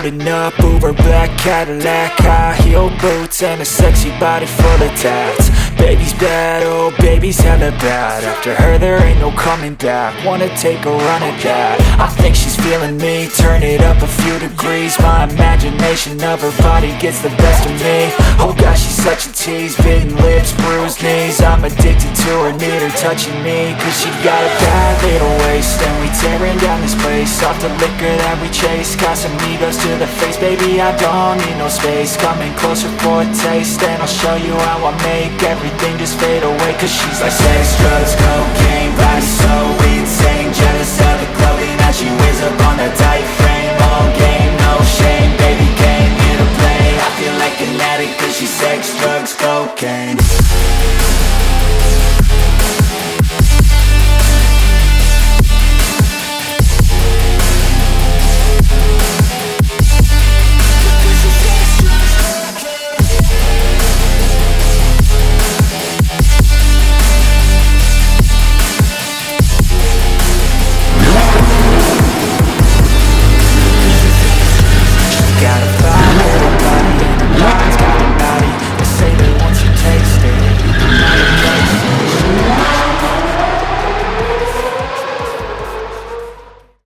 Driving up Uber black Cadillac, high heel boots and a sexy body full of tats. Baby's bad, oh baby's hella bad. After her there ain't no coming back. Wanna take a run at that. I think she's feeling me, turn it up a few degrees. My imagination of her body gets the best of me. Oh gosh, she's such a tease, bitten lips, bruised knees. I'm addicted to her, need her touching me. Cause she got a bad little waist, and we tearing down this place. Off the liquor that we chase, got some egos to the face. Baby, I don't need no space, coming closer for a taste. And I'll show you how I make everything just fade away. Cause she's like sex, drugs, cocaine, body so insane. Jealous of the clothing that she wears up on that diet.